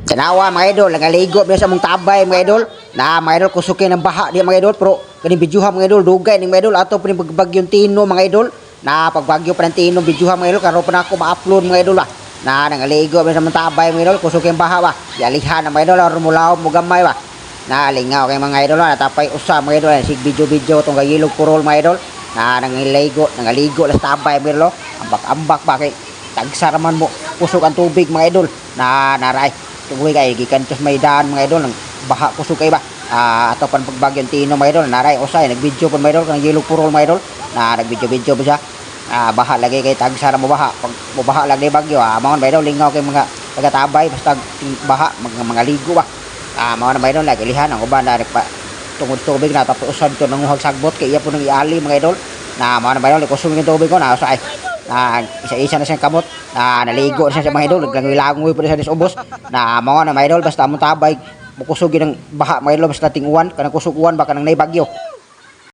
Tanawa mga idol, nagaligo ba sa mong tabay mga idol. Na mga idol kusukin ng baha di mga idol, pero kani bidyuha mga idol dugay ning mga idol ato pa ni bagyong Tino mga idol. Na pagbagyo pa ng Tino bidyuha mga idol karon pa na ako ma-upload mga idol ba. Na nagaligo ba sa mong tabay mga idol, kusukin baha ba. Yalihan na mga idol rumulaw mo gamay ba. Na lingaw kay mga idol na tapay usa mga idol sig video tong gayilog purol mga idol. Na nangaligo las tabay mga idol. Ambak-ambak ba kay tagsaraman mo kusog ang tubig mga idol. Na naray tuloy kay gikan tos may daan mga idol ng baha kusog kay ba ato pan pagbagyan Tino mga idol naray usay nagvideo pon mga idol kanang yellow purol mga idol na nagvideo ba siya baha lagi kay tagsara mo baha pag mo baha lagi bagyo mao mga idol lingaw kay mga tagatabay basta baha mga ligo ba mao na mga idol lagi lihan ang uban na pa tungod tubig na tapos usad to nang uhag sagbot kay iya po nang iali mga idol na mao na mga idol kusog yung tubig ko na usay isa-isa na siyang kamot naligo na siya sa mga idol naglangoy pa siya sa ubos na mga na mga idol basta mo tabay mukusugin ng baha mga idol basta ting uwan kanang kusog uwan baka nang naibagyo